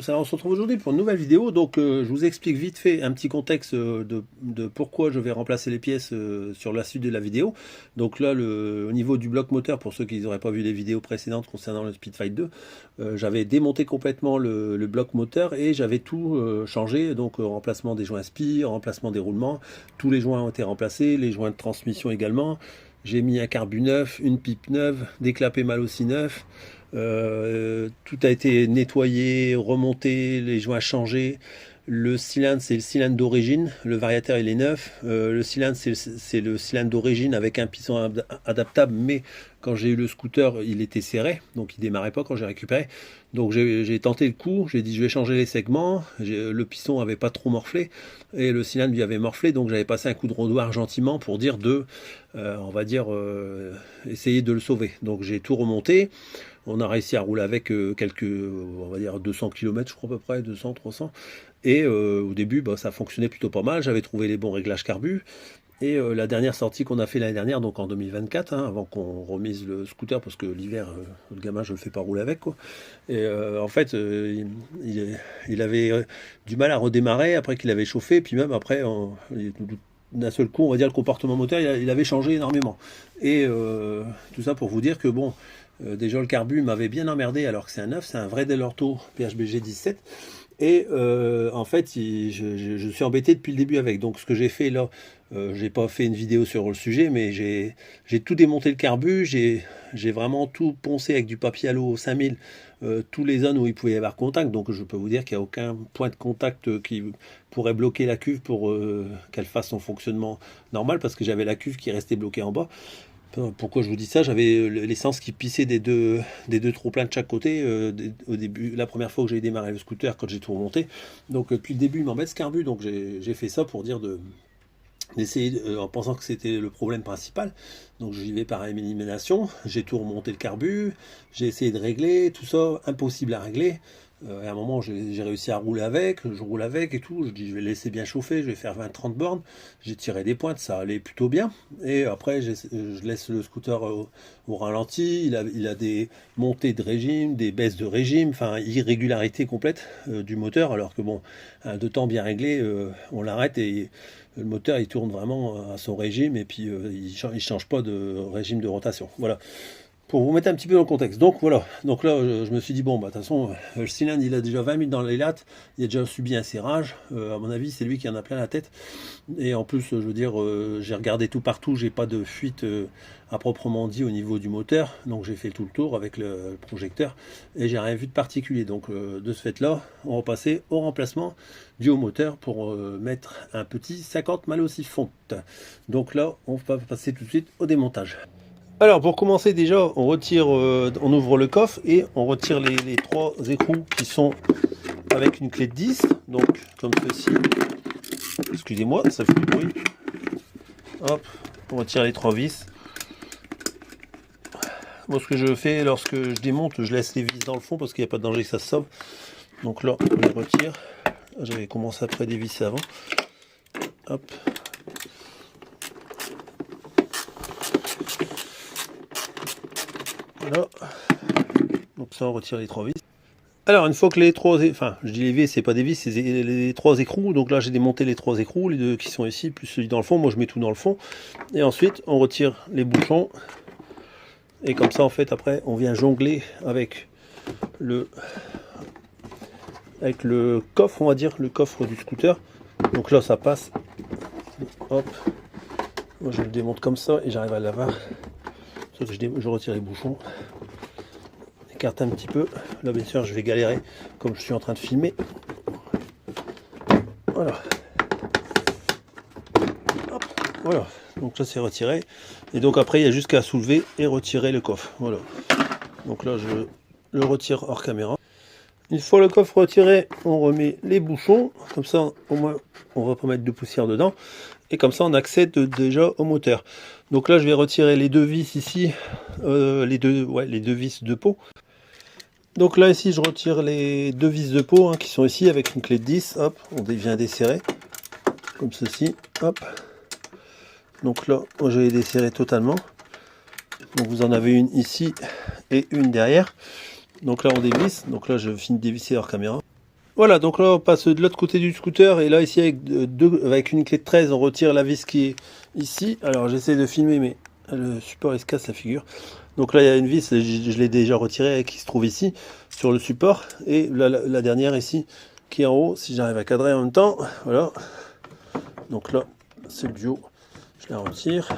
tous, alors on se retrouve aujourd'hui pour une nouvelle vidéo. Donc je vous explique vite fait un petit contexte de pourquoi je vais remplacer les pièces sur la suite de la vidéo. Donc là, au niveau du bloc moteur, pour ceux qui n'auraient pas vu les vidéos précédentes concernant le Speedfight 2, j'avais démonté complètement le bloc moteur et j'avais tout changé. Donc remplacement des joints spi, remplacement des roulements, tous les joints ont été remplacés, les joints de transmission également. J'ai mis un carbu neuf, une pipe neuve, des clapets mal aussi neufs. Tout a été nettoyé, remonté, les joints changés. Le cylindre, c'est le cylindre d'origine, le variateur il est neuf. Le cylindre, c'est le cylindre d'origine avec un piston adaptable, mais quand j'ai eu le scooter, il était serré, donc il démarrait pas quand j'ai récupéré. Donc j'ai tenté le coup, j'ai dit je vais changer les segments. Le piston avait pas trop morflé et le cylindre lui avait morflé, donc j'avais passé un coup de rodoir gentiment pour dire on va dire, essayer de le sauver. Donc j'ai tout remonté. On a réussi à rouler avec on va dire 200 km, je crois à peu près, 200, 300. Et au début, ça fonctionnait plutôt pas mal. J'avais trouvé les bons réglages carbu. Et la dernière sortie qu'on a fait l'année dernière, donc en 2024, avant qu'on remise le scooter, parce que l'hiver, le gamin, je ne le fais pas rouler avec, quoi. Et en fait, il avait du mal à redémarrer après qu'il avait chauffé. Puis même après, d'un seul coup, on va dire le comportement moteur, il avait changé énormément. Et tout ça pour vous dire que bon, déjà le carbu m'avait bien emmerdé alors que c'est un neuf, c'est un vrai Dell'Orto PHBG 17. Et en fait, je suis embêté depuis le début avec. Donc ce que j'ai fait là, j'ai pas fait une vidéo sur le sujet, mais j'ai tout démonté le carbu, j'ai vraiment tout poncé avec du papier Allo 5000, tous les zones où il pouvait y avoir contact. Donc je peux vous dire qu'il n'y a aucun point de contact qui pourrait bloquer la cuve pour qu'elle fasse son fonctionnement normal, parce que j'avais la cuve qui restait bloquée en bas. Pourquoi je vous dis ça? J'avais l'essence qui pissait des deux trop pleins de chaque côté au début, la première fois que j'ai démarré le scooter, quand j'ai tout remonté. Donc depuis le début il m'embête ce carbu, donc j'ai fait ça pour dire d'essayer en pensant que c'était le problème principal. Donc j'y vais par élimination, j'ai tout remonté le carbu, j'ai essayé de régler tout ça, impossible à régler. À un moment j'ai réussi à rouler avec, je roule avec et tout, je dis je vais laisser bien chauffer, je vais faire 20-30 bornes, j'ai tiré des pointes, ça allait plutôt bien. Et après je laisse le scooter au ralenti, il a des montées de régime, des baisses de régime, enfin irrégularité complète du moteur, alors que bon, un deux temps bien réglé, on l'arrête et le moteur il tourne vraiment à son régime, et puis il change pas de régime de rotation. Voilà, pour vous mettre un petit peu dans le contexte. Donc voilà, donc là je me suis dit bon, de toute façon le cylindre il a déjà 20 000 dans les lattes, il a déjà subi un serrage, à mon avis c'est lui qui en a plein la tête. Et en plus je veux dire, j'ai regardé tout partout, j'ai pas de fuite à proprement dit au niveau du moteur, donc j'ai fait tout le tour avec le projecteur et j'ai rien vu de particulier. Donc de ce fait là, on va passer au remplacement du haut moteur pour mettre un petit 50 mal aussi fonte. Donc là on va passer tout de suite au démontage. Alors pour commencer, déjà on retire, on ouvre le coffre et on retire les trois écrous qui sont avec une clé de 10, donc comme ceci. Excusez-moi, ça fait du bruit. Hop, on retire les trois vis. Moi ce que je fais lorsque je démonte, je laisse les vis dans le fond parce qu'il n'y a pas de danger que ça se sauve. Donc là on les retire. J'avais commencé à prédévisser avant. Hop. Voilà. Donc ça on retire les trois vis. Alors une fois que les trois, enfin je dis les vis, c'est pas des vis, c'est les trois écrous. Donc là j'ai démonté les trois écrous, les deux qui sont ici plus celui dans le fond. Moi je mets tout dans le fond et ensuite on retire les bouchons et comme ça en fait après on vient jongler avec le coffre, on va dire le coffre du scooter. Donc là ça passe. Hop, moi je le démonte comme ça et j'arrive à l'avoir. Je retire les bouchons, écarte un petit peu. Là bien sûr je vais galérer comme je suis en train de filmer. Voilà. Hop, voilà, donc là c'est retiré et donc après il y a juste qu'à soulever et retirer le coffre. Voilà, donc là je le retire hors caméra. Une fois le coffre retiré, on remet les bouchons, comme ça au moins on va pas mettre de poussière dedans, et comme ça on accède déjà au moteur. Donc là je vais retirer les deux vis ici, les deux vis de pot. Donc là ici je retire les deux vis de pot qui sont ici avec une clé de 10, hop, on vient desserrer, comme ceci, hop. Donc là moi je vais desserrer totalement. Donc vous en avez une ici et une derrière. Donc là on dévisse, donc là je finis de dévisser hors caméra. Voilà, donc là on passe de l'autre côté du scooter et là ici avec une clé de 13 on retire la vis qui est ici. Alors j'essaie de filmer mais le support il se casse la figure. Donc là il y a une vis, je l'ai déjà retirée qui se trouve ici sur le support et la dernière ici qui est en haut, si j'arrive à cadrer en même temps, voilà. Donc là c'est le duo, je la retire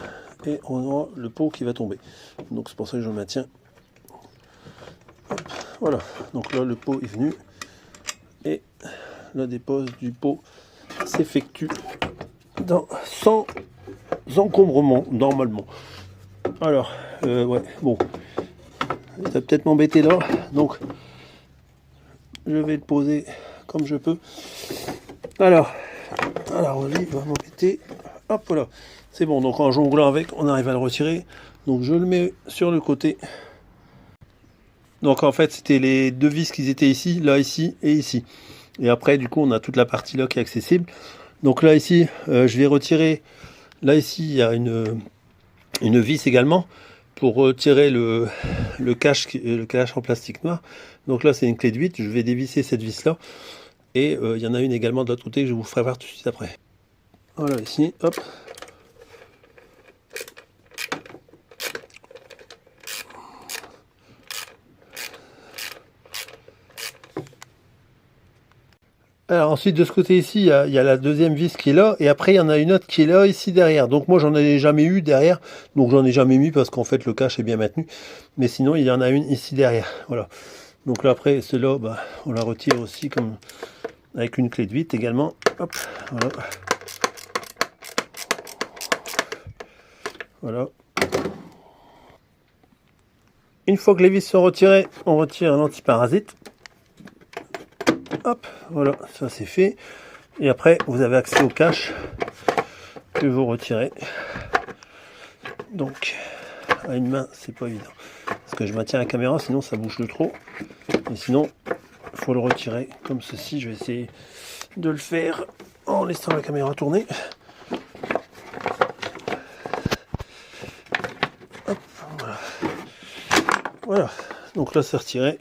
et on aura le pot qui va tomber. Donc c'est pour ça que je le maintiens. Hop, voilà, donc là le pot est venu. Et la dépose du pot s'effectue sans encombrement normalement. Alors, ouais, bon, ça va peut-être m'embêter là, donc je vais le poser comme je peux. Alors, lui va m'embêter. Hop, voilà, c'est bon. Donc en jonglant avec, on arrive à le retirer. Donc je le mets sur le côté. Donc en fait, c'était les deux vis qui étaient ici, là, ici et ici. Et après, du coup, on a toute la partie là qui est accessible. Donc là, ici, je vais retirer. Là, ici, il y a une vis également pour retirer le cache en plastique noir. Donc là, c'est une clé de 8. Je vais dévisser cette vis-là. Et il y en a une également de l'autre côté que je vous ferai voir tout de suite après. Voilà, ici, hop. Alors ensuite de ce côté ici, il y a la deuxième vis qui est là, et après il y en a une autre qui est là, ici derrière. Donc moi j'en ai jamais eu derrière, donc j'en ai jamais mis parce qu'en fait le cache est bien maintenu. Mais sinon il y en a une ici derrière, voilà. Donc là après celle-là, bah, on la retire aussi comme avec une clé de 8 également. Hop, voilà. Voilà. Une fois que les vis sont retirées, on retire un antiparasite. Hop, voilà, ça c'est fait. Et après, vous avez accès au cache que vous retirez. Donc, à une main, c'est pas évident. Parce que je maintiens la caméra, sinon ça bouge de trop. Et sinon, il faut le retirer comme ceci. Je vais essayer de le faire en laissant la caméra tourner. Hop, voilà. Voilà, donc là c'est retiré.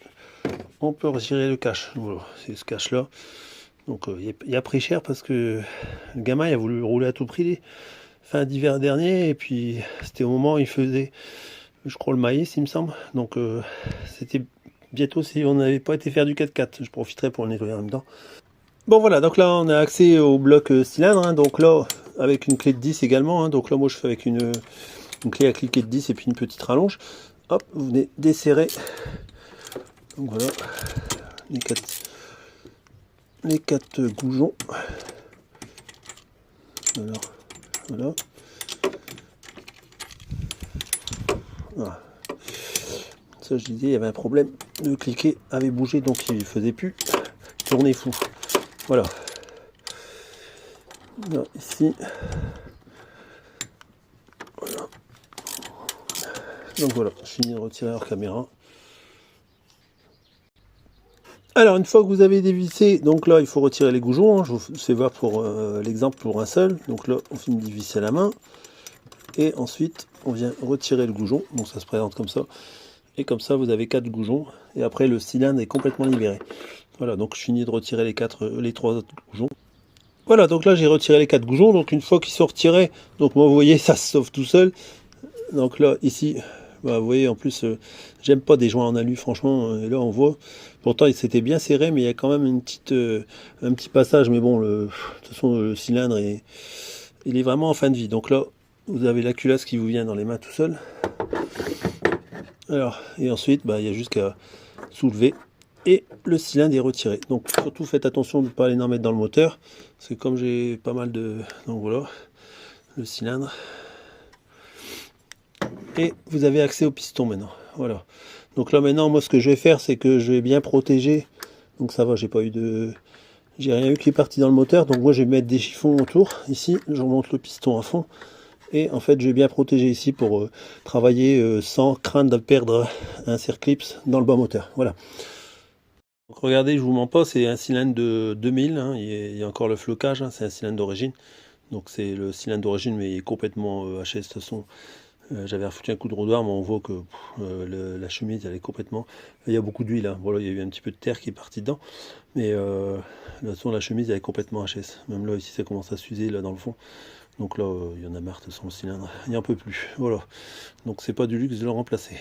On peut retirer le cache. Voilà, c'est ce cache là. Donc il a pris cher parce que le gamin il a voulu rouler à tout prix fin d'hiver dernier et puis c'était au moment où il faisait je crois le maïs il me semble. Donc c'était bientôt si on n'avait pas été faire du 4x4. Je profiterai pour le nettoyer en même temps. Bon voilà, donc là on a accès au bloc cylindre. Hein, donc là avec une clé de 10 également. Hein, donc là moi je fais avec une clé à cliquer de 10 et puis une petite rallonge. Hop, vous venez desserrer. Donc voilà, les quatre goujons. Alors, voilà. Voilà. Ça je disais, il y avait un problème. Le cliquet avait bougé donc il ne faisait plus tourner fou. Voilà. Là, ici. Voilà. Donc voilà, je finis de retirer leur caméra. Alors une fois que vous avez dévissé, donc là il faut retirer les goujons, hein. Je vous fais voir pour l'exemple pour un seul. Donc là on finit de dévisser à la main. Et ensuite on vient retirer le goujon, donc ça se présente comme ça. Et comme ça vous avez 4 goujons. Et après le cylindre est complètement libéré. Voilà, donc je finis de retirer les 3 autres goujons. Voilà, donc là j'ai retiré les 4 goujons. Donc une fois qu'ils sont retirés, donc moi vous voyez ça se sauve tout seul. Donc là ici, bah, vous voyez en plus j'aime pas des joints en alu franchement. Et là on voit, pourtant il s'était bien serré mais il y a quand même un petit passage. Mais bon, de toute façon le cylindre il est vraiment en fin de vie. Donc là vous avez la culasse qui vous vient dans les mains tout seul. Alors, et ensuite bah, il y a juste qu'à soulever et le cylindre est retiré. Donc surtout faites attention de ne pas aller en mettre dans le moteur, parce que comme j'ai pas mal de... Donc voilà, le cylindre. Et vous avez accès au piston maintenant. Voilà. Donc là maintenant, moi ce que je vais faire, c'est que je vais bien protéger. Donc ça va, j'ai rien eu qui est parti dans le moteur. Donc moi je vais mettre des chiffons autour. Ici, je remonte le piston à fond. Et en fait, je vais bien protéger ici pour travailler sans crainte de perdre un circlips dans le bas moteur. Voilà. Donc regardez, je vous mens pas, c'est un cylindre de 2000. Hein, il y a encore le flocage, hein, c'est un cylindre d'origine. Donc c'est le cylindre d'origine, mais il est complètement HS de toute façon. J'avais foutu un coup de rodoir, mais on voit que la chemise elle est complètement... Il y a beaucoup d'huile, hein. Voilà, il y a eu un petit peu de terre qui est partie dedans. Mais de toute façon, la chemise elle est complètement HS. Même là, ici, ça commence à s'user là dans le fond. Donc là, il y en a marre de son cylindre. Il n'y en peut plus. Voilà. Donc c'est pas du luxe de le remplacer.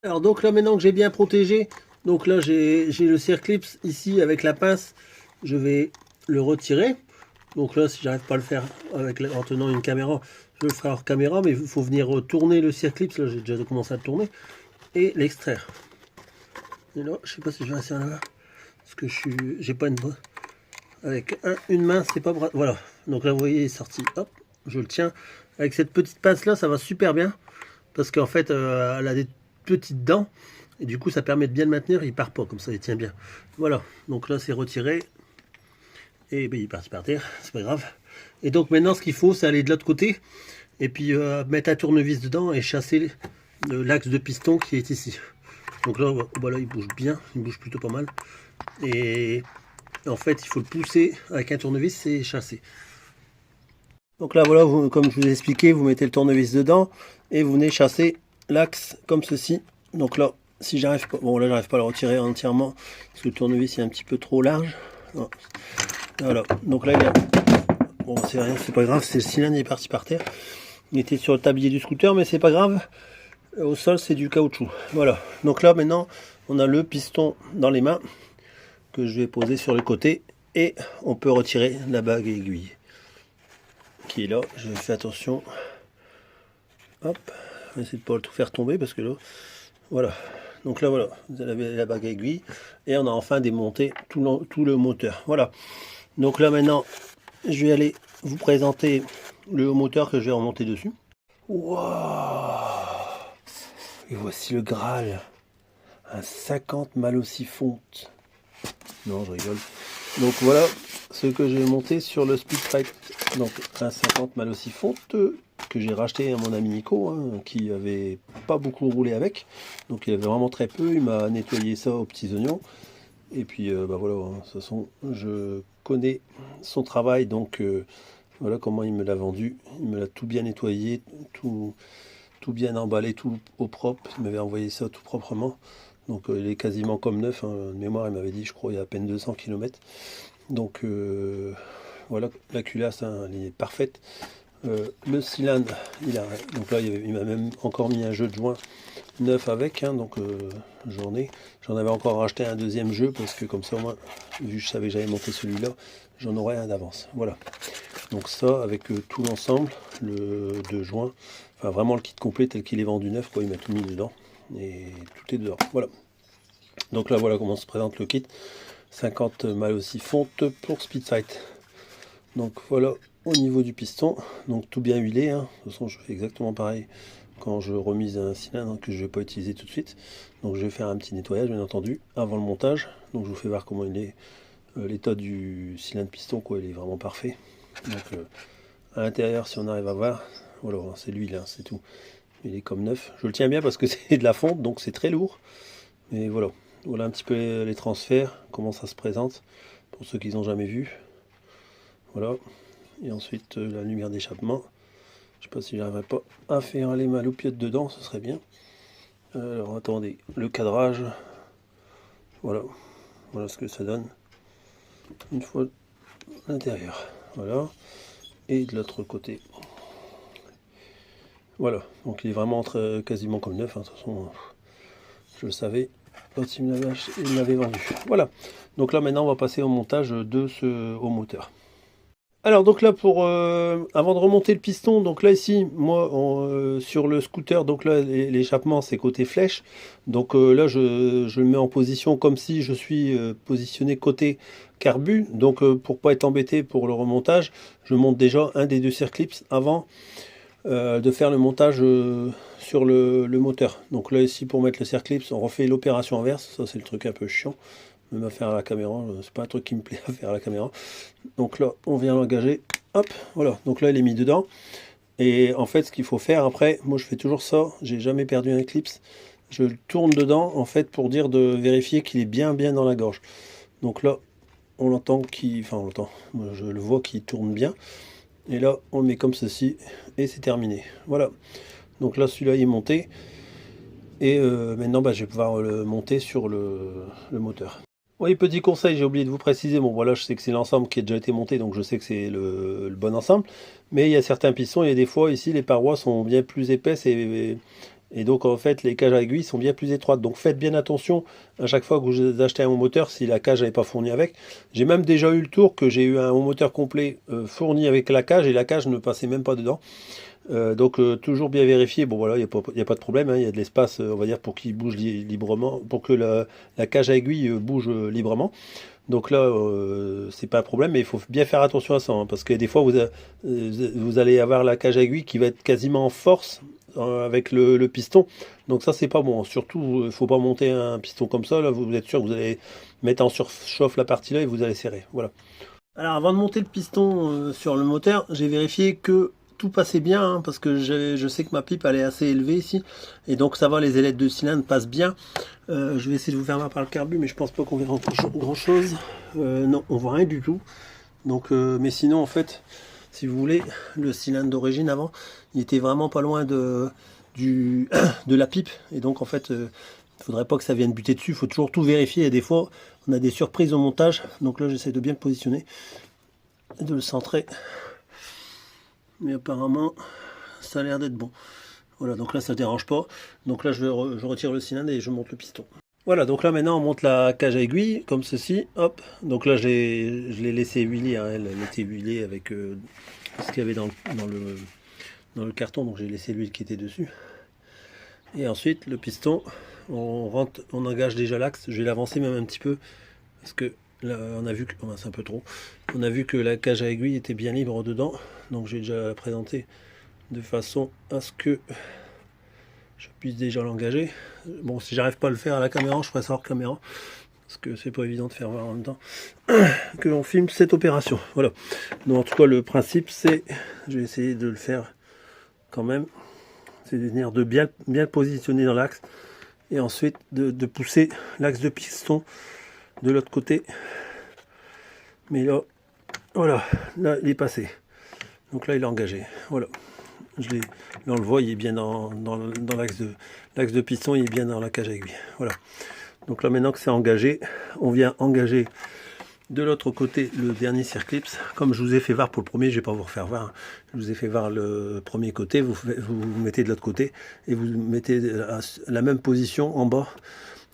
Alors donc là, maintenant que j'ai bien protégé, donc là j'ai le circlips ici avec la pince. Je vais le retirer. Donc là, si j'arrive pas à le faire en tenant une caméra, je le ferai hors caméra, mais il faut venir tourner le circlips. Là, j'ai déjà commencé à le tourner et l'extraire. Et là, je sais pas si je vais rester là-bas parce que j'ai pas une bonne. Avec une main, c'est pas... Voilà. Donc là, vous voyez, il est sorti. Hop, je le tiens. Avec cette petite pince là, ça va super bien. Parce qu'en fait, elle a des petites dents. Et du coup, ça permet de bien le maintenir. Il part pas, comme ça, il tient bien. Voilà. Donc là, c'est retiré. Et ben, il est parti par terre. C'est pas grave. Et donc maintenant, ce qu'il faut, c'est aller de l'autre côté. Et puis mettre un tournevis dedans et chasser l'axe de piston qui est ici. Donc là, voilà, il bouge bien. Il bouge plutôt pas mal. Et en fait, il faut le pousser avec un tournevis et chasser. Donc là, voilà, comme je vous ai expliqué, vous mettez le tournevis dedans et vous venez chasser l'axe comme ceci. Donc là, si j'arrive pas, bon là, j'arrive pas à le retirer entièrement parce que le tournevis est un petit peu trop large. Voilà, donc là, il y a... Bon, c'est rien, c'est pas grave, c'est le cylindre, il est parti par terre. Il était sur le tablier du scooter, mais c'est pas grave. Au sol, c'est du caoutchouc. Voilà, donc là, maintenant, on a le piston dans les mains que je vais poser sur le côté et on peut retirer la bague aiguille qui est là. Je fais attention. Hop, on va essayer de pas tout faire tomber parce que là, voilà. Donc là, voilà, vous avez la bague aiguille et on a enfin démonté tout le moteur. Voilà. Donc là maintenant, je vais aller vous présenter le haut moteur que je vais remonter dessus. Waouh! Et voici le Graal, un 50 mal aussi fonte. Non, je rigole. Donc voilà ce que j'ai monté sur le Speedfight. Donc un 50 mal aussi fonte que j'ai racheté à mon ami Nico, hein, qui avait pas beaucoup roulé avec. Donc il avait vraiment très peu. Il m'a nettoyé ça aux petits oignons. Et puis bah voilà, hein, de toute façon, je connais son travail. Donc voilà comment il me l'a vendu. Il me l'a tout bien nettoyé, tout bien emballé, tout au propre. Il m'avait envoyé ça tout proprement. Donc il est quasiment comme neuf, hein. De mémoire, il m'avait dit, je crois, il y a à peine 200 km. Donc voilà, la culasse, hein, elle est parfaite. Le cylindre, donc là, il m'a même encore mis un jeu de joint neuf avec, hein, donc j'en avais encore racheté un deuxième jeu parce que comme ça, moi, vu que je savais que j'avais monté celui-là, j'en aurais un d'avance. Voilà. Donc ça, avec tout l'ensemble, de joints, enfin vraiment le kit complet tel qu'il est vendu neuf, quoi, il m'a tout mis dedans et tout est dedans. Voilà. Donc là, voilà comment se présente le kit. 50 mal aussi fonte pour Speedfight. Donc voilà au niveau du piston, donc tout bien huilé, hein. De toute façon, je fais exactement pareil quand je remise un cylindre que je ne vais pas utiliser tout de suite. Donc je vais faire un petit nettoyage, bien entendu, avant le montage. Donc je vous fais voir comment il est, l'état du cylindre piston, quoi, il est vraiment parfait. Donc à l'intérieur, si on arrive à voir, voilà, c'est l'huile, hein, c'est tout. Il est comme neuf. Je le tiens bien parce que c'est de la fonte, donc c'est très lourd. Mais voilà, voilà un petit peu les transferts, comment ça se présente, pour ceux qui n'ont jamais vu. Voilà. Et ensuite la lumière d'échappement. Je sais pas si j'arriverai pas à faire aller ma loupiote dedans, ce serait bien. Alors attendez, le cadrage. Voilà. Voilà ce que ça donne. Une fois à l'intérieur. Voilà. Et de l'autre côté. Voilà. Donc il est vraiment quasiment comme neuf, hein. De toute façon, je le savais. L'autre il me l'avait vendu. Voilà. Donc là maintenant on va passer au montage de ce haut moteur. Alors donc là avant de remonter le piston, donc là ici moi sur le scooter, donc là l'échappement c'est côté flèche, donc là je le mets en position comme si je suis positionné côté carbu, donc pour pas être embêté pour le remontage, je monte déjà un des deux circlips avant de faire le montage sur le moteur. Donc là ici pour mettre le circlips on refait l'opération inverse, ça c'est le truc un peu chiant. Même à faire à la caméra, c'est pas un truc qui me plaît à faire à la caméra. Donc là, on vient l'engager, hop, voilà. Donc là, il est mis dedans. Et en fait, ce qu'il faut faire après, moi je fais toujours ça, j'ai jamais perdu un clips. Je le tourne dedans, en fait, pour dire de vérifier qu'il est bien dans la gorge. Donc là, on l'entend enfin on l'entend, moi je le vois qu'il tourne bien. Et là, on le met comme ceci, et c'est terminé. Voilà. Donc là, celui-là, il est monté. Et maintenant, bah, je vais pouvoir le monter sur le moteur. Oui, petit conseil, j'ai oublié de vous préciser. Bon, voilà, je sais que c'est l'ensemble qui a déjà été monté, donc je sais que c'est le bon ensemble. Mais il y a certains pistons, et des fois, ici, les parois sont bien plus épaisses et donc, en fait, les cages à aiguilles sont bien plus étroites. Donc, faites bien attention à chaque fois que vous achetez un haut moteur si la cage n'est pas fournie avec. J'ai même déjà eu le tour que j'ai eu un haut moteur complet fourni avec la cage et la cage ne passait même pas dedans. Donc toujours bien vérifier, bon voilà, il n'y a pas de problème, hein, il y a de l'espace, on va dire, pour qu'il bouge librement, pour que la cage à aiguille bouge librement. Donc là, c'est pas un problème, mais il faut bien faire attention à ça, hein, parce que des fois, vous allez avoir la cage à aiguille qui va être quasiment en force avec le piston. Donc ça, c'est pas bon. Surtout, il faut pas monter un piston comme ça, là, vous êtes sûr que vous allez mettre en surchauffe la partie là et vous allez serrer. Voilà. Alors avant de monter le piston sur le moteur, j'ai vérifié que tout passait bien, hein, parce que je sais que ma pipe elle est assez élevée ici, et donc ça va, les ailettes de cylindre passent bien. Je vais essayer de vous faire voir par le carbu, mais je pense pas qu'on verra grand chose. Non, on voit rien du tout. Donc, mais sinon en fait, si vous voulez, le cylindre d'origine avant, il était vraiment pas loin de la pipe, et donc en fait, il faudrait pas que ça vienne buter dessus. Il faut toujours tout vérifier, et des fois on a des surprises au montage. Donc là j'essaie de bien le positionner et de le centrer, mais apparemment ça a l'air d'être bon. Voilà, donc là ça dérange pas. Donc là je retire le cylindre et je monte le piston. Voilà, donc là maintenant on monte la cage à aiguille comme ceci, hop. Donc là je l'ai laissé huiler, hein, elle était huilée avec ce qu'il y avait dans le carton, donc j'ai laissé l'huile qui était dessus. Et ensuite le piston, on engage déjà l'axe. Je vais l'avancer même un petit peu parce que là on a vu que c'est un peu trop. On a vu que la cage à aiguille était bien libre dedans, donc j'ai déjà présenté de façon à ce que je puisse déjà l'engager. Bon, si j'arrive pas à le faire à la caméra, je ferai ça hors caméra, parce que c'est pas évident de faire voir en même temps que l'on filme cette opération. Voilà. Donc en tout cas le principe c'est, je vais essayer de le faire quand même, c'est de venir de bien le positionner dans l'axe et ensuite de pousser l'axe de piston de l'autre côté. Mais là, voilà, là il est passé. Donc là il est engagé. Voilà. Là on le voit, il est bien dans l'axe de piston, il est bien dans la cage à aiguille. Voilà. Donc là maintenant que c'est engagé, on vient engager de l'autre côté le dernier circlips. Comme je vous ai fait voir pour le premier, je vais pas vous refaire voir, hein. Je vous ai fait voir le premier côté, vous mettez de l'autre côté et vous mettez à la même position en bas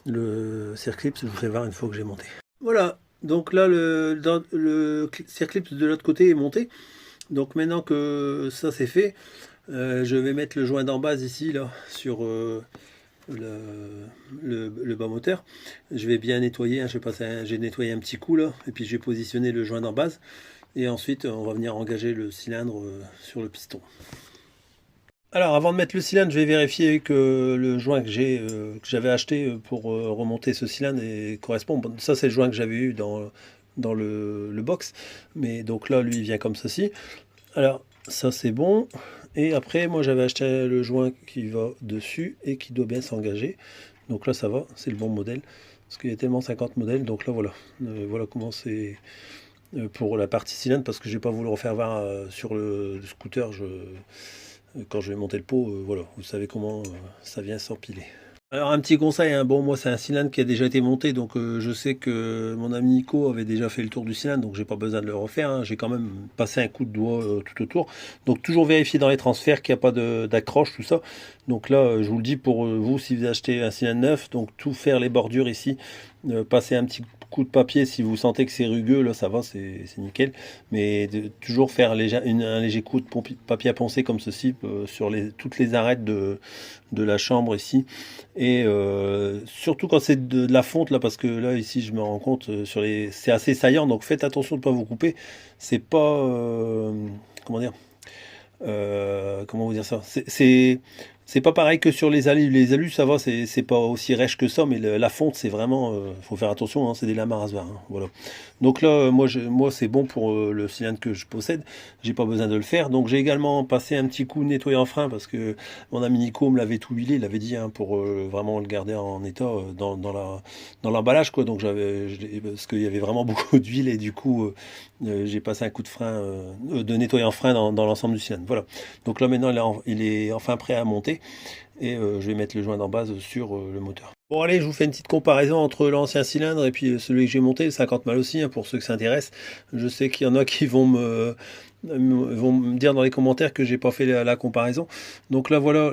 le circlips. Je vous ferai voir une fois que j'ai monté. Voilà, donc là le circlips de l'autre côté est monté. Donc maintenant que ça c'est fait, je vais mettre le joint d'en base ici là sur le bas moteur. Je vais bien nettoyer, hein, j'ai nettoyé un petit coup là, et puis j'ai positionné le joint d'en base, et ensuite on va venir engager le cylindre sur le piston. Alors avant de mettre le cylindre, je vais vérifier que le joint que j'avais acheté pour remonter ce cylindre correspond. Bon, ça c'est le joint que j'avais eu dans le box, mais donc là lui il vient comme ceci. Alors ça c'est bon. Et après moi j'avais acheté le joint qui va dessus et qui doit bien s'engager. Donc là ça va, c'est le bon modèle. Parce qu'il y a tellement 50 modèles. Donc là voilà. Voilà comment c'est pour la partie cylindre, parce que je n'ai pas voulu refaire voir sur le scooter. Quand je vais monter le pot, voilà, vous savez comment ça vient s'empiler. Alors un petit conseil, hein, bon moi c'est un cylindre qui a déjà été monté, donc je sais que mon ami Nico avait déjà fait le tour du cylindre, donc j'ai pas besoin de le refaire, hein. J'ai quand même passé un coup de doigt tout autour, donc toujours vérifier dans les transferts qu'il n'y a pas d'accroche, tout ça. Donc là je vous le dis pour vous, si vous achetez un cylindre neuf, donc tout faire les bordures ici, passer un petit coup de papier si vous sentez que c'est rugueux, là ça va, c'est nickel, mais toujours faire un léger coup de papier à poncer comme ceci sur toutes les arêtes de la chambre ici, et surtout quand c'est de la fonte là, parce que là ici je me rends compte c'est assez saillant, donc faites attention de ne pas vous couper. C'est pas comment dire, comment vous dire ça, C'est pas pareil que sur les alus. Les alus, ça va, c'est pas aussi rêche que ça, mais la fonte, c'est vraiment, faut faire attention, hein, c'est des lames à rasoir, hein, voilà. Donc là, moi c'est bon pour le cylindre que je possède. J'ai pas besoin de le faire. Donc j'ai également passé un petit coup nettoyant frein parce que mon ami Nico me l'avait tout huilé. Il avait dit, hein, pour vraiment le garder en état dans l'emballage, quoi. Donc parce qu'il y avait vraiment beaucoup d'huile et du coup j'ai passé un coup de frein de nettoyant frein dans l'ensemble du cylindre. Voilà. Donc là maintenant il est enfin prêt à monter et je vais mettre le joint d'en base sur le moteur. Bon allez, je vous fais une petite comparaison entre l'ancien cylindre et puis celui que j'ai monté, le 50 mal aussi, hein, pour ceux qui s'intéressent. Je sais qu'il y en a qui vont me dire dans les commentaires que j'ai pas fait la comparaison. Donc là voilà,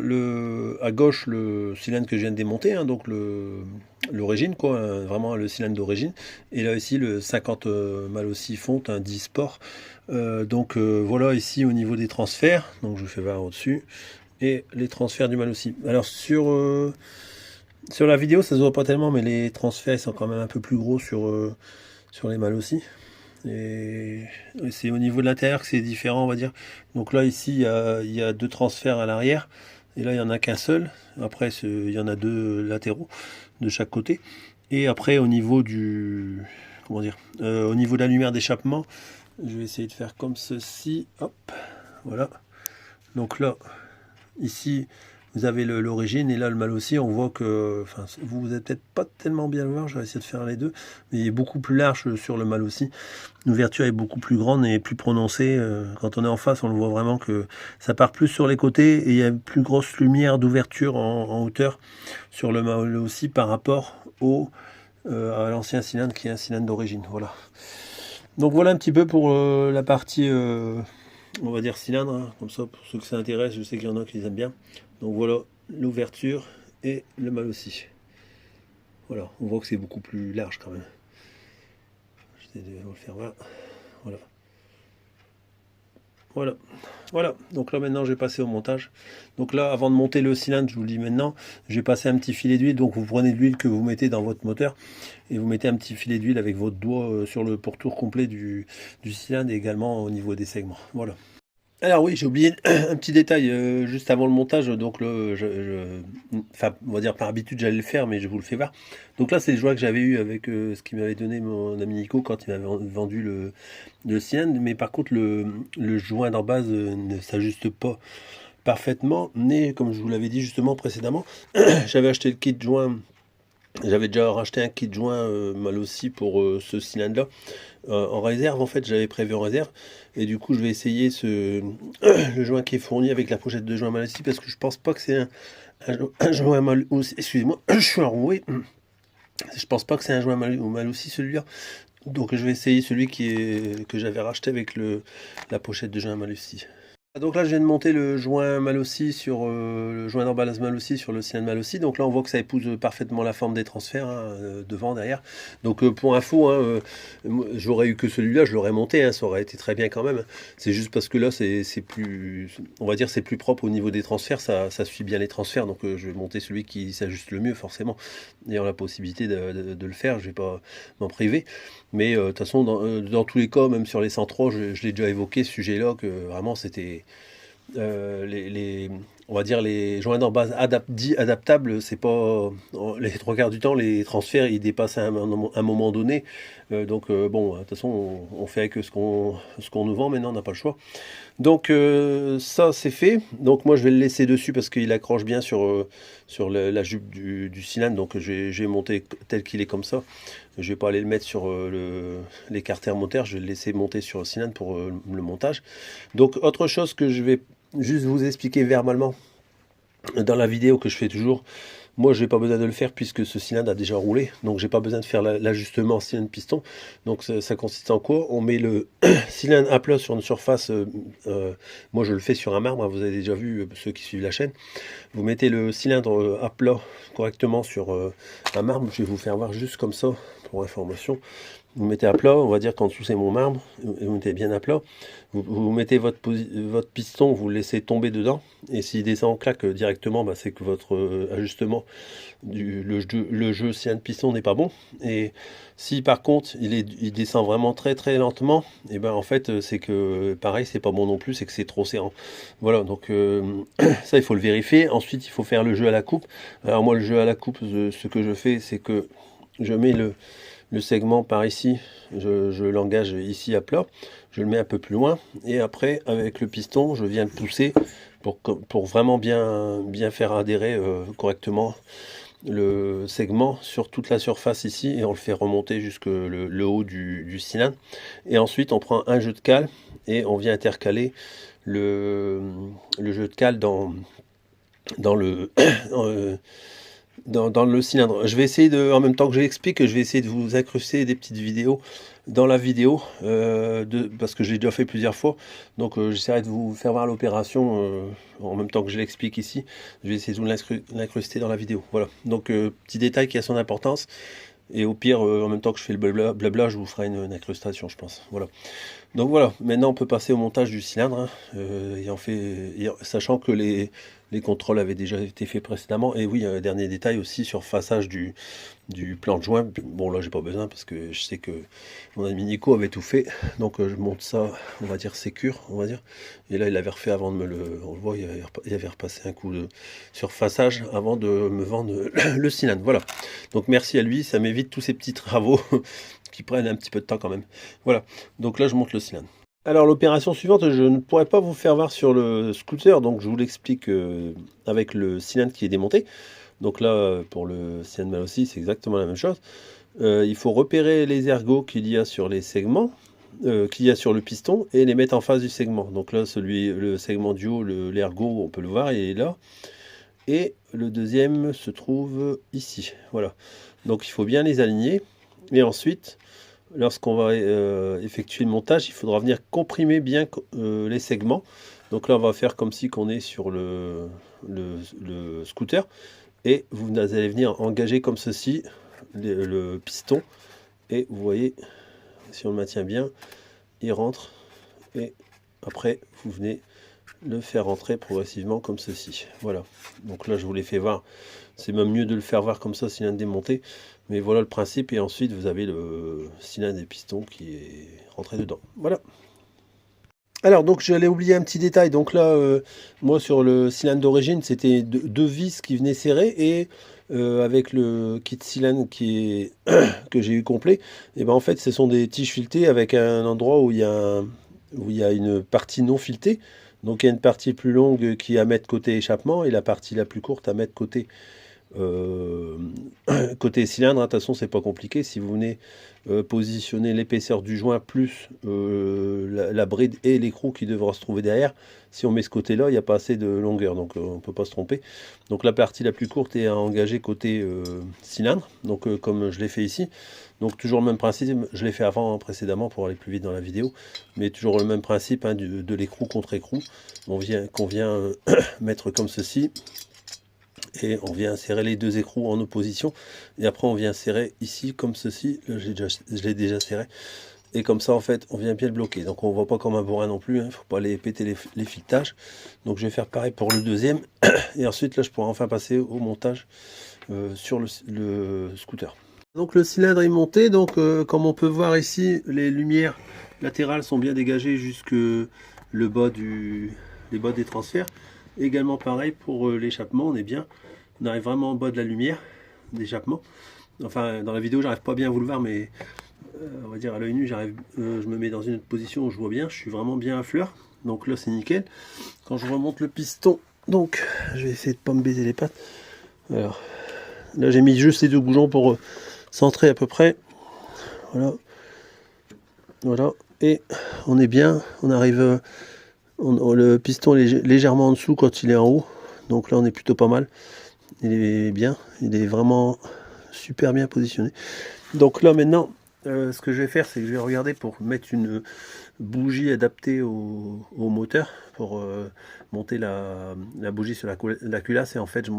à gauche le cylindre que je viens de démonter, hein, donc l'origine, quoi, hein, vraiment le cylindre d'origine. Et là ici le 50 mal aussi fonte, un 10 sport. Donc voilà ici au niveau des transferts, donc je fais voir au-dessus, et les transferts du mal aussi. Alors sur la vidéo ça se voit pas tellement, mais les transferts ils sont quand même un peu plus gros sur les mal aussi. Et c'est au niveau de l'intérieur que c'est différent, on va dire. Donc là ici il y a deux transferts à l'arrière, et là il y en a qu'un seul. Après il y en a deux latéraux de chaque côté. Et après au niveau du, comment dire, au niveau de la lumière d'échappement, je vais essayer de faire comme ceci. Hop, voilà. Donc là, ici, vous avez l'origine et là le mal aussi. On voit que, enfin, vous n'allez peut-être pas tellement bien le voir. Je vais essayer de faire les deux, mais il est beaucoup plus large sur le mal aussi. L'ouverture est beaucoup plus grande et plus prononcée. Quand on est en face, on le voit vraiment que ça part plus sur les côtés et il y a une plus grosse lumière d'ouverture en hauteur sur le mal aussi par rapport à l'ancien cylindre qui est un cylindre d'origine. Voilà. Donc voilà un petit peu pour la partie, on va dire cylindre, hein, comme ça pour ceux que ça intéresse, je sais qu'il y en a qui les aiment bien. Donc voilà l'ouverture et le mal aussi. Voilà, on voit que c'est beaucoup plus large quand même. J'essaie de vous le faire voir. Voilà. Voilà. Voilà, donc là maintenant je vais passer au montage. Donc là, avant de monter le cylindre, je vous le dis maintenant, je vais passer un petit filet d'huile. Donc vous prenez de l'huile que vous mettez dans votre moteur et vous mettez un petit filet d'huile avec votre doigt sur le pourtour complet du cylindre et également au niveau des segments. Voilà. Alors oui, j'ai oublié un petit détail juste avant le montage, donc enfin, on va dire par habitude j'allais le faire, mais je vous le fais voir. Donc là c'est le joint que j'avais eu avec ce qu'il m'avait donné mon ami Nico quand il m'avait vendu le cylindre, mais par contre le joint d'en base ne s'ajuste pas parfaitement, mais comme je vous l'avais dit justement précédemment, j'avais acheté le kit joint. J'avais déjà racheté un kit joint mal aussi pour ce cylindre-là. En réserve, en fait, j'avais prévu en réserve. Et du coup, je vais essayer le joint qui est fourni avec la pochette de joint mal aussi, parce que je pense pas que c'est un joint mal aussi. Excusez-moi, je suis enroué. Je pense pas que c'est un joint mal aussi celui-là. Donc je vais essayer celui que j'avais racheté avec la pochette de joint mal aussi. Donc là je viens de monter le joint mal aussi sur le joint d'emballage mal aussi sur le cylindre mal aussi. Donc là on voit que ça épouse parfaitement la forme des transferts, hein, devant, derrière. Donc pour info, hein, j'aurais eu que celui-là, je l'aurais monté, hein, ça aurait été très bien quand même. C'est juste parce que là c'est plus, on va dire c'est plus propre au niveau des transferts, ça suit bien les transferts. Donc je vais monter celui qui s'ajuste le mieux forcément. Ayant la possibilité de le faire, je vais pas m'en priver. Mais de toute façon, dans tous les cas, même sur les 103, je l'ai déjà évoqué ce sujet-là, que vraiment c'était on va dire les joints d'en base dits adaptables, c'est pas les trois quarts du temps les transferts ils dépassent à un moment donné. Donc bon, de toute façon on fait avec ce qu'on nous vend maintenant, on n'a pas le choix. Donc ça c'est fait. Donc moi je vais le laisser dessus parce qu'il accroche bien sur la jupe du cylindre. Donc je vais monter tel qu'il est comme ça. Je vais pas aller le mettre sur les carters moteurs, je vais le laisser monter sur le cylindre pour le montage. Donc autre chose que je vais juste vous expliquer verbalement dans la vidéo que je fais toujours. Moi, je n'ai pas besoin de le faire puisque ce cylindre a déjà roulé. Donc, j'ai pas besoin de faire l'ajustement cylindre-piston. Donc, ça consiste en quoi? On met le cylindre à plat sur une surface. Moi, je le fais sur un marbre, hein, vous avez déjà vu ceux qui suivent la chaîne. Vous mettez le cylindre à plat correctement sur un marbre. Je vais vous faire voir juste comme ça pour information. vous mettez à plat, on va dire qu'en dessous c'est mon marbre, et vous mettez bien à plat, vous mettez votre piston, vous le laissez tomber dedans, et s'il descend en claque directement, bah, c'est que votre ajustement, le jeu cylindre piston n'est pas bon, et si par contre il descend vraiment très très lentement, et ben en fait c'est que pareil c'est pas bon non plus, c'est que c'est trop serrant. Voilà, donc ça il faut le vérifier. Ensuite il faut faire le jeu à la coupe. Alors moi le jeu à la coupe, ce que je fais c'est que je mets le segment par ici, je l'engage ici à plat, je le mets un peu plus loin, et après avec le piston je viens le pousser pour vraiment bien faire adhérer correctement le segment sur toute la surface ici, et on le fait remonter jusque le haut du cylindre. Et ensuite on prend un jeu de cale et on vient intercaler le jeu de cale dans le dans le cylindre. Je vais essayer en même temps que je l'explique, je vais essayer de vous incruster des petites vidéos dans la vidéo, parce que je l'ai déjà fait plusieurs fois. Donc j'essaierai de vous faire voir l'opération en même temps que je l'explique ici. Je vais essayer de vous l'incruster dans la vidéo. Voilà. Donc petit détail qui a son importance. Et au pire, en même temps que je fais le blabla, je vous ferai une incrustation, je pense. Voilà. Donc voilà, maintenant on peut passer au montage du cylindre, hein, sachant que les contrôles avaient déjà été faits précédemment. Et oui, un dernier détail aussi sur façage du plan de joint. Bon là j'ai pas besoin parce que je sais que mon ami Nico avait tout fait. Donc je monte ça, on va dire sécure, on va dire. Et là il avait refait avant de on le voit, il avait repassé un coup de surfaçage avant de me vendre le cylindre. Voilà. Donc merci à lui, ça m'évite tous ces petits travaux qui prennent un petit peu de temps quand même. Voilà, donc là je monte le cylindre. Alors l'opération suivante, je ne pourrais pas vous faire voir sur le scooter, donc je vous l'explique avec le cylindre qui est démonté. Donc là, pour le cylindre mal aussi, c'est exactement la même chose. Il faut repérer les ergots qu'il y a sur les segments, qu'il y a sur le piston, et les mettre en face du segment. Donc là, le segment du haut, l'ergot, on peut le voir, il est là. Et le deuxième se trouve ici. Voilà. Donc il faut bien les aligner. Et ensuite, lorsqu'on va effectuer le montage, il faudra venir comprimer bien les segments. Donc là, on va faire comme si on est sur le scooter. Et vous allez venir engager comme ceci le piston. Et vous voyez, si on le maintient bien, il rentre. Et après, vous venez le faire rentrer progressivement comme ceci. Voilà. Donc là, je vous l'ai fait voir. C'est même mieux de le faire voir comme ça, cylindre démonté. Mais voilà le principe. Et ensuite, vous avez le cylindre et piston qui est rentré dedans. Voilà. Alors, donc, j'allais oublier un petit détail. Donc là, moi, sur le cylindre d'origine, c'était deux vis qui venaient serrer. Et avec le kit cylindre que j'ai eu complet, et ben en fait, ce sont des tiges filetées avec un endroit où il y a une partie non filetée. Donc il y a une partie plus longue qui est à mettre côté échappement et la partie la plus courte à mettre côté côté cylindre. De toute façon c'est pas compliqué, si vous venez positionner l'épaisseur du joint plus la bride et l'écrou qui devra se trouver derrière, si on met ce côté là il n'y a pas assez de longueur, donc on ne peut pas se tromper. Donc la partie la plus courte est à engager côté cylindre, donc comme je l'ai fait ici. Donc toujours le même principe, je l'ai fait avant précédemment pour aller plus vite dans la vidéo, mais toujours le même principe, hein, de l'écrou contre écrou, qu'on vient mettre comme ceci. Et on vient serrer les deux écrous en opposition. Et après on vient serrer ici comme ceci. Là je l'ai déjà serré. Et comme ça en fait on vient bien le bloquer. Donc on ne voit pas comme un bourrin non plus. Il ne faut pas aller péter les filetages. Donc je vais faire pareil pour le deuxième. Et ensuite là je pourrai enfin passer au montage sur le scooter. Donc le cylindre est monté. Donc comme on peut voir ici, les lumières latérales sont bien dégagées jusque les bas des transferts. Également pareil pour l'échappement, on arrive vraiment en bas de la lumière d'échappement. Enfin dans la vidéo j'arrive pas bien à vous le voir, mais on va dire à l'œil nu, je me mets dans une autre position où je vois bien, je suis vraiment bien à fleur. Donc là c'est nickel. Quand je remonte le piston, donc je vais essayer de pas me baiser les pattes. Alors là j'ai mis juste les deux bougons pour centrer à peu près. Voilà. Et on est bien, on arrive. Le piston est légèrement en dessous quand il est en haut, donc là on est plutôt pas mal. Il est bien, il est vraiment super bien positionné. Donc là maintenant, ce que je vais faire, c'est que je vais regarder pour mettre bougie adaptée au moteur pour monter la bougie sur la culasse, et en fait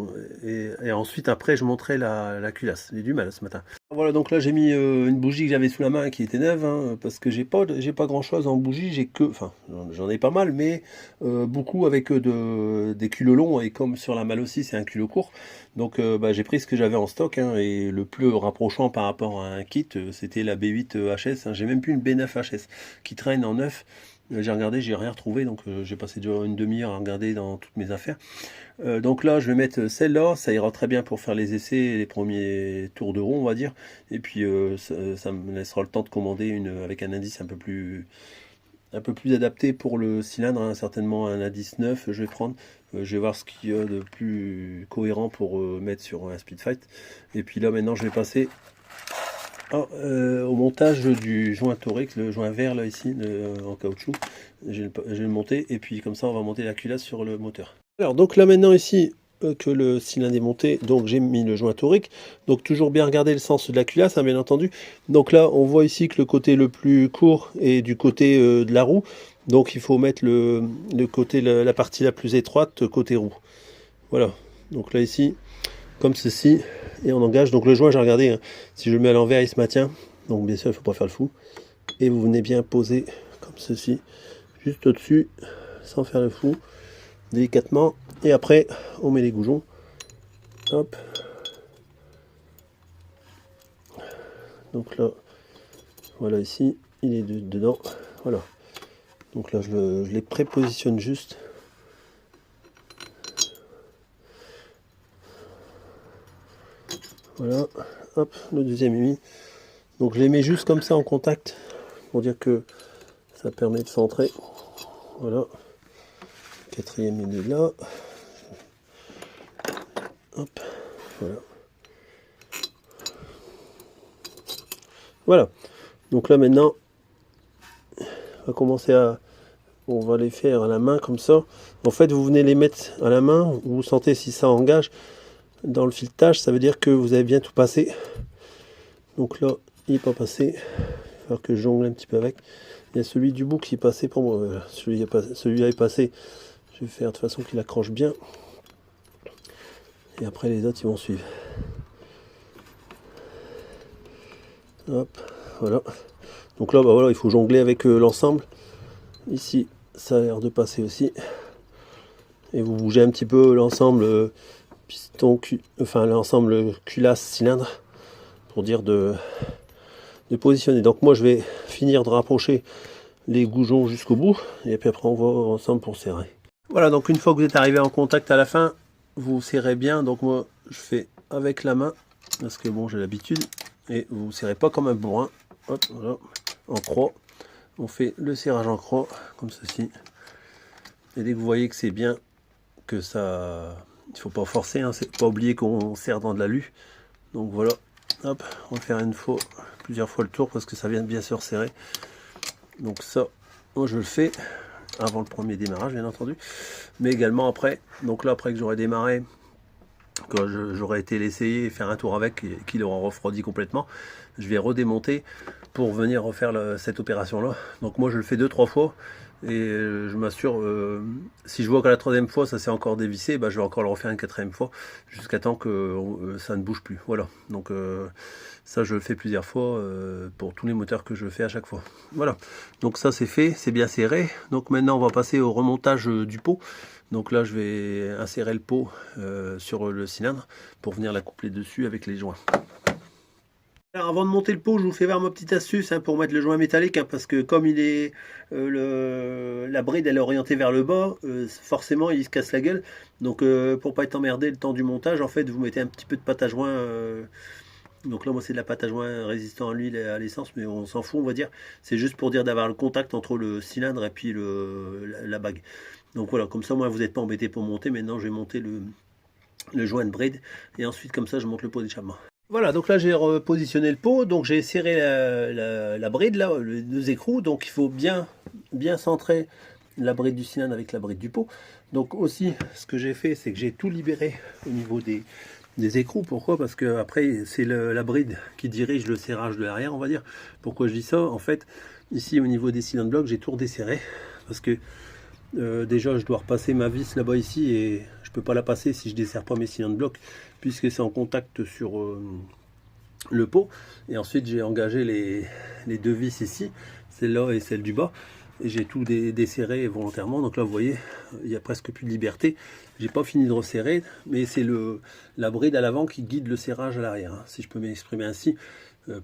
et ensuite après je monterai la culasse. J'ai du mal ce matin. Voilà, donc là j'ai mis une bougie que j'avais sous la main qui était neuve, hein, parce que j'ai pas grand chose en bougie, enfin j'en ai pas mal, mais beaucoup avec des culots longs, et comme sur la malle aussi c'est un culot court, donc bah, j'ai pris ce que j'avais en stock, hein, et le plus rapprochant par rapport à un kit, c'était la B8 HS, hein. J'ai même plus une B9 HS qui traîne en neuf. J'ai regardé, j'ai rien retrouvé, donc j'ai passé déjà une demi-heure à regarder dans toutes mes affaires. Donc là, je vais mettre celle-là, ça ira très bien pour faire les essais, les premiers tours de roue, on va dire. Et puis ça me laissera le temps de commander une avec un indice un peu plus adapté pour le cylindre, hein, certainement un indice 9 je vais prendre. Je vais voir ce qu'il y a de plus cohérent pour mettre sur un Speedfight. Et puis là, maintenant, je vais passer au montage du joint Torex, le joint vert là ici en caoutchouc. Je vais le monter, et puis comme ça on va monter la culasse sur le moteur. Alors donc là maintenant ici que le cylindre est monté, donc j'ai mis le joint Torex, donc toujours bien regarder le sens de la culasse, hein, bien entendu. Donc là on voit ici que le côté le plus court est du côté de la roue, donc il faut mettre le côté, la partie la plus étroite côté roue. Voilà, donc là ici comme ceci, et on engage. Donc le joint, j'ai regardé, hein, si je le mets à l'envers il se maintient, donc bien sûr il ne faut pas faire le fou, et vous venez bien poser comme ceci juste au dessus sans faire le fou, délicatement, et après on met les goujons, hop, donc là voilà, ici il est dedans, voilà, donc là je les prépositionne juste. Voilà, hop, le deuxième est mis. Donc je les mets juste comme ça en contact pour dire que ça permet de centrer. Voilà. Quatrième il est là. Hop, voilà. Voilà. Donc là maintenant, on va commencer on va les faire à la main comme ça. En fait, vous venez les mettre à la main, vous sentez si ça engage dans le filetage, ça veut dire que vous avez bien tout passé. Donc là, il n'est pas passé. Il va falloir que je jongle un petit peu avec. Il y a celui du bout qui est passé pour moi. Voilà. Celui-là est passé. Je vais faire de façon qu'il accroche bien. Et après les autres ils vont suivre. Hop, voilà. Donc là, bah voilà, il faut jongler avec l'ensemble. Ici, ça a l'air de passer aussi. Et vous bougez un petit peu l'ensemble piston, enfin l'ensemble culasse cylindre pour dire de positionner. Donc moi je vais finir de rapprocher les goujons jusqu'au bout, et puis après on va ensemble pour serrer. Voilà, donc une fois que vous êtes arrivé en contact à la fin, vous serrez bien. Donc moi je fais avec la main parce que bon, j'ai l'habitude, et vous ne serrez pas comme un bourrin. Hop, voilà, en croix. On fait le serrage en croix comme ceci, et dès que vous voyez que c'est bien, que ça, il faut pas forcer, hein, c'est pas oublier qu'on serre dans de l'alu. Donc voilà, hop, on va faire plusieurs fois le tour parce que ça vient de bien se resserrer. Donc ça, moi je le fais avant le premier démarrage bien entendu, mais également après. Donc là, après que j'aurai démarré, quand j'aurai été l'essayer et faire un tour avec, et qu'il aura refroidi complètement, je vais redémonter pour venir refaire cette opération là. Donc moi je le fais 2-3 fois, et je m'assure, si je vois qu'à la troisième fois ça s'est encore dévissé, bah, je vais encore le refaire une quatrième fois jusqu'à temps que ça ne bouge plus. Voilà, donc ça je le fais plusieurs fois pour tous les moteurs que je fais à chaque fois. Voilà, donc ça c'est fait, c'est bien serré. Donc maintenant on va passer au remontage du pot. Donc là je vais insérer le pot sur le cylindre pour venir l'accoupler dessus avec les joints. Alors avant de monter le pot, je vous fais voir ma petite astuce, hein, pour mettre le joint métallique, hein, parce que comme il est la bride elle est orientée vers le bas, forcément il se casse la gueule. Donc pour pas être emmerdé le temps du montage, en fait vous mettez un petit peu de pâte à joint. Donc là moi c'est de la pâte à joint résistant à l'huile et à l'essence, mais on s'en fout on va dire. C'est juste pour dire d'avoir le contact entre le cylindre et puis la bague. Donc voilà, comme ça moi vous n'êtes pas embêté pour monter. Maintenant je vais monter le joint de bride, et ensuite comme ça je monte le pot d'échappement. Voilà, donc là j'ai repositionné le pot, donc j'ai serré la bride, là, les deux écrous, donc il faut bien centrer la bride du cylindre avec la bride du pot. Donc aussi, ce que j'ai fait, c'est que j'ai tout libéré au niveau des écrous. Pourquoi? Parce que après c'est la bride qui dirige le serrage de l'arrière, on va dire. Pourquoi je dis ça? En fait, ici au niveau des cylindres blocs, j'ai tout redesserré parce que déjà je dois repasser ma vis là-bas ici et je peux pas la passer si je desserre pas mes cylindres blocs puisque c'est en contact sur le pot. Et ensuite j'ai engagé les deux vis ici, celle-là et celle du bas, et j'ai tout desserré volontairement. Donc là vous voyez, il y a presque plus de liberté. J'ai pas fini de resserrer, mais c'est la bride à l'avant qui guide le serrage à l'arrière, hein, si je peux m'exprimer ainsi.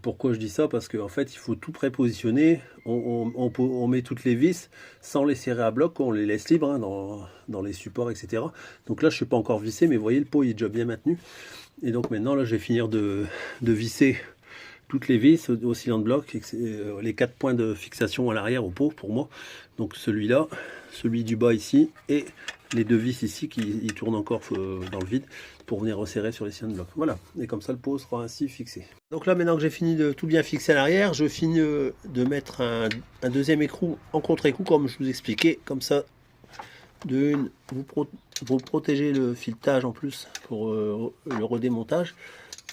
Pourquoi je dis ça? Parce qu'en fait il faut tout prépositionner, on met toutes les vis sans les serrer à bloc, on les laisse libres hein, dans les supports, etc. Donc là je ne suis pas encore vissé, mais vous voyez le pot il est déjà bien maintenu. Et donc maintenant là je vais finir de visser toutes les vis au cylindre bloc, les 4 points de fixation à l'arrière au pot pour moi. Donc celui-là, celui du bas ici, et les deux vis ici qui tournent encore dans le vide pour venir resserrer sur les cylindres blocs. Voilà, et comme ça le pot sera ainsi fixé. Donc là maintenant que j'ai fini de tout bien fixer à l'arrière, je finis de mettre un deuxième écrou en contre-écrou comme je vous expliquais, comme ça vous protégez le filetage en plus pour le redémontage.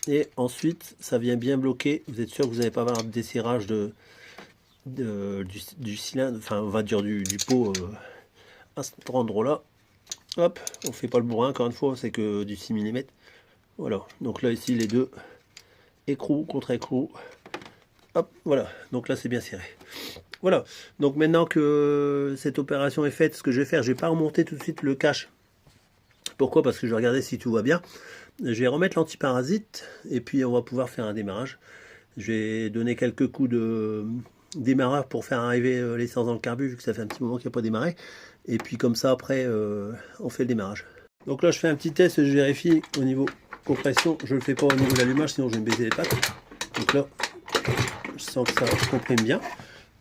Et ensuite, ça vient bien bloquer. Vous êtes sûr que vous n'allez pas avoir de desserrage du cylindre, enfin on va dire du pot à cet endroit-là. Hop, on fait pas le bourrin encore une fois, c'est que du 6 mm. Voilà, donc là ici les deux écrous contre écrou. Hop, voilà, donc là c'est bien serré. Voilà, donc maintenant que cette opération est faite, ce que je vais faire, je vais pas remonter tout de suite le cache. Pourquoi? Parce que je vais regarder si tout va bien. Je vais remettre l'antiparasite et puis on va pouvoir faire un démarrage. Je vais donner quelques coups de démarreur pour faire arriver l'essence dans le carbu vu que ça fait un petit moment qu'il n'a pas démarré. Et puis comme ça après on fait le démarrage. Donc là je fais un petit test, je vérifie au niveau compression. Je ne le fais pas au niveau de l'allumage sinon je vais me baiser les pattes. Donc là je sens que ça comprime bien.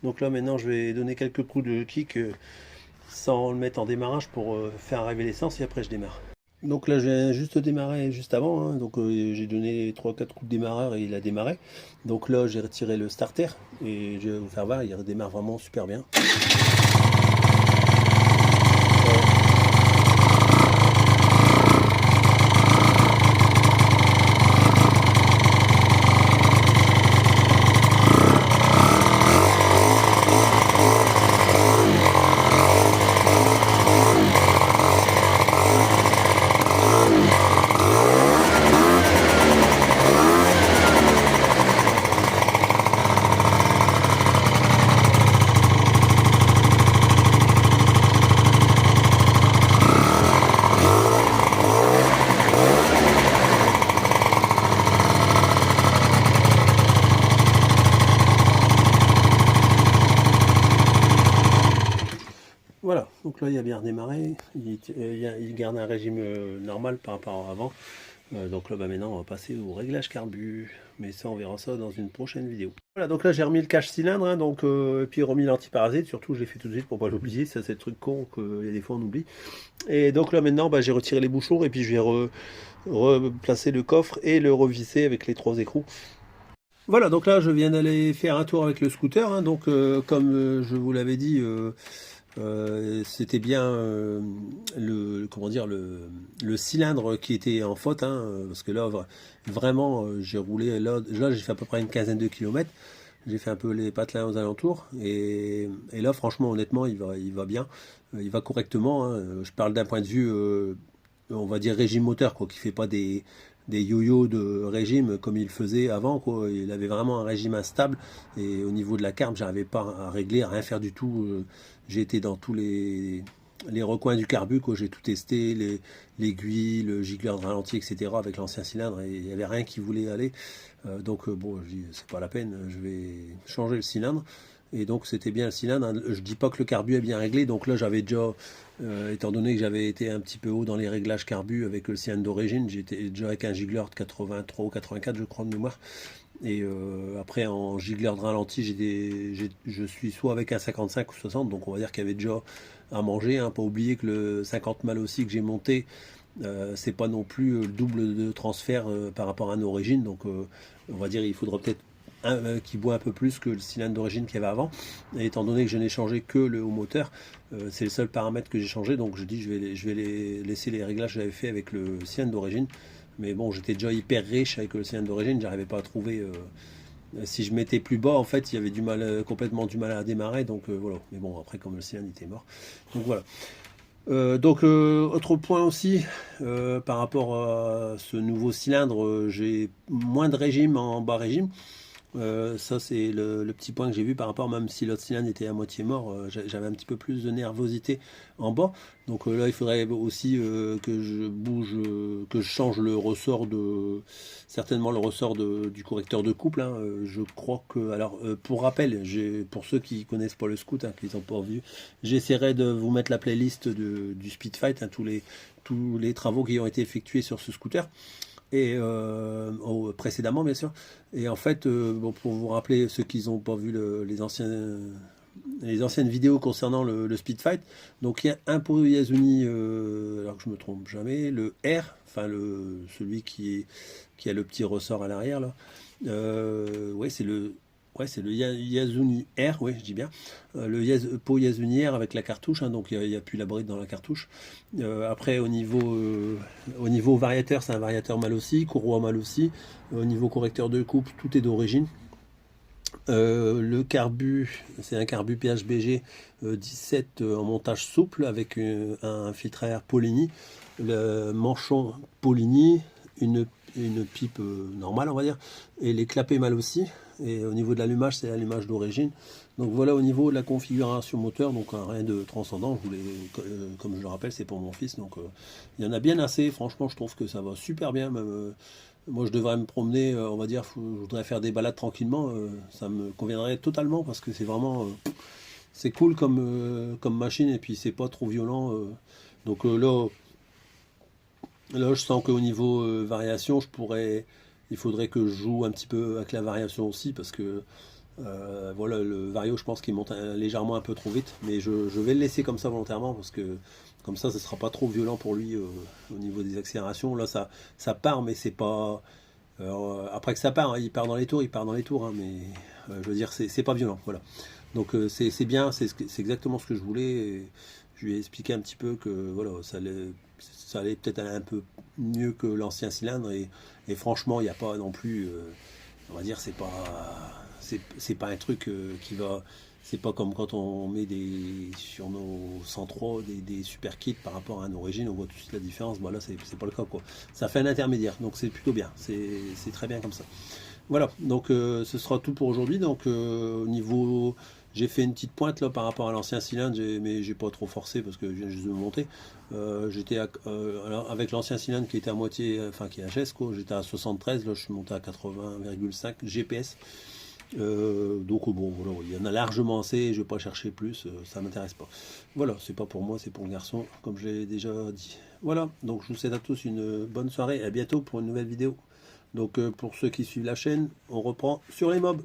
Donc là maintenant je vais donner quelques coups de kick sans le mettre en démarrage pour faire arriver l'essence et après je démarre. Donc là, j'ai juste démarré juste avant, hein. Donc j'ai donné 3-4 coups de démarreur et il a démarré. Donc là, j'ai retiré le starter et je vais vous faire voir, il redémarre vraiment super bien. Voilà, donc là il a bien redémarré, il garde un régime normal par rapport à avant. Donc là maintenant on va passer au réglage carbu, mais ça on verra ça dans une prochaine vidéo. Voilà, donc là j'ai remis le cache cylindre, hein, donc, et puis remis l'antiparasite, surtout je l'ai fait tout de suite pour pas l'oublier, ça c'est le truc con qu'il y a des fois on oublie. Et donc là maintenant j'ai retiré les bouchons et puis je vais replacer le coffre et le revisser avec les 3 écrous. Voilà, donc là je viens d'aller faire un tour avec le scooter, hein, donc comme je vous l'avais dit, c'était bien comment dire, le cylindre qui était en faute, hein, parce que là vraiment j'ai roulé, là j'ai fait à peu près une quinzaine de kilomètres, j'ai fait un peu les patelins aux alentours, et là franchement honnêtement il va bien, il va correctement, hein. Je parle d'un point de vue on va dire régime moteur, quoi, qui fait pas des yo-yo de régime comme il faisait avant, quoi. Il avait vraiment un régime instable et au niveau de la carbe j'arrivais pas à régler, à rien faire du tout. J'ai été dans tous les recoins du carbu, quoi. J'ai tout testé, l'aiguille, le gicleur de ralenti, etc. avec l'ancien cylindre, et il n'y avait rien qui voulait aller. Donc bon, je dis c'est pas la peine, je vais changer le cylindre. Et donc c'était bien le cylindre, hein. Je dis pas que le carbu est bien réglé, donc là j'avais déjà, étant donné que j'avais été un petit peu haut dans les réglages carbu avec le cylindre d'origine, j'étais déjà avec un gicleur de 83 ou 84 je crois de mémoire. Et après en gicleur de ralenti je suis soit avec un 55 ou 60, donc on va dire qu'il y avait déjà à manger, hein. Pas oublier que le 50 mal aussi que j'ai monté, c'est pas non plus le double de transfert par rapport à une origine, donc on va dire il faudra peut-être qui boit un peu plus que le cylindre d'origine qu'il y avait avant. Et étant donné que je n'ai changé que le haut moteur, c'est le seul paramètre que j'ai changé, donc je dis je vais laisser les réglages que j'avais fait avec le cylindre d'origine. Mais bon, j'étais déjà hyper riche avec le cylindre d'origine, j'arrivais pas à trouver Si je mettais plus bas, en fait, il y avait du mal, complètement du mal à démarrer. Donc voilà. Mais bon, après, comme le cylindre était mort. Donc voilà. Autre point aussi, par rapport à ce nouveau cylindre, j'ai moins de régime en bas régime. Ça, c'est le petit point que j'ai vu par rapport, même si l'autre cylindre était à moitié mort, j'avais un petit peu plus de nervosité en bas. Donc là, il faudrait aussi que je bouge, que je change le ressort certainement le ressort du correcteur de couple, hein. Je crois que, alors, pour rappel, pour ceux qui connaissent pas le scoot, hein, qui n'ont pas vu, j'essaierai de vous mettre la playlist du Speedfight, hein, tous les travaux qui ont été effectués sur ce scooter et précédemment bien sûr. Et en fait, bon, pour vous rappeler ceux qui n'ont pas vu les anciennes vidéos concernant le Speed Fight, donc il y a un pot Yasuni, alors que je me trompe jamais, le R, enfin celui qui a le petit ressort à l'arrière là. Ouais, c'est le Yasuni R, oui, je dis bien. Pot Yasuni R avec la cartouche, hein, donc il n'y a plus la bride dans la cartouche. Après, au niveau variateur, c'est un variateur Malossi, courroie Malossi. Au niveau correcteur de coupe, tout est d'origine. Le carbu, c'est un carbu PHBG 17 en montage souple avec un filtre à air Polini, le manchon Polini, une pipe normale on va dire, et les clapets mal aussi. Et au niveau de l'allumage, c'est l'allumage d'origine. Donc voilà au niveau de la configuration moteur, donc rien de transcendant. Comme je le rappelle, c'est pour mon fils, donc il y en a bien assez. Franchement, je trouve que ça va super bien. Même, moi, je devrais me promener, on va dire, je voudrais faire des balades tranquillement. Ça me conviendrait totalement parce que c'est vraiment, c'est cool comme machine et puis c'est pas trop violent. Donc là, je sens qu'au niveau variation, il faudrait que je joue un petit peu avec la variation aussi parce que voilà, le vario, je pense qu'il monte légèrement un peu trop vite, mais je vais le laisser comme ça volontairement parce que comme ça, ce sera pas trop violent pour lui au niveau des accélérations. Là, ça part, mais c'est pas. Après que ça part, hein, il part dans les tours, hein, mais je veux dire, c'est pas violent, voilà. Donc c'est bien, c'est exactement ce que je voulais. Et je lui ai expliqué un petit peu que voilà, ça allait peut-être aller un peu mieux que l'ancien cylindre et franchement, il n'y a pas non plus, on va dire, c'est pas un truc qui va. C'est pas comme quand on met sur nos 103 des super kits par rapport à un origine, on voit tout de suite la différence. Voilà, c'est pas le cas quoi. Ça fait un intermédiaire, donc c'est plutôt bien. C'est très bien comme ça. Voilà, donc ce sera tout pour aujourd'hui. Donc au niveau, j'ai fait une petite pointe là par rapport à l'ancien cylindre, mais j'ai pas trop forcé parce que je viens juste de me monter. Alors, avec l'ancien cylindre qui était à moitié, enfin qui est HS quoi, j'étais à 73, là je suis monté à 80,5 GPS. Donc bon voilà, il y en a largement assez, je vais pas chercher plus, ça m'intéresse pas. Voilà, c'est pas pour moi, c'est pour le garçon, comme je l'ai déjà dit. Voilà, donc je vous souhaite à tous une bonne soirée et à bientôt pour une nouvelle vidéo. Donc pour ceux qui suivent la chaîne, on reprend sur les mobs.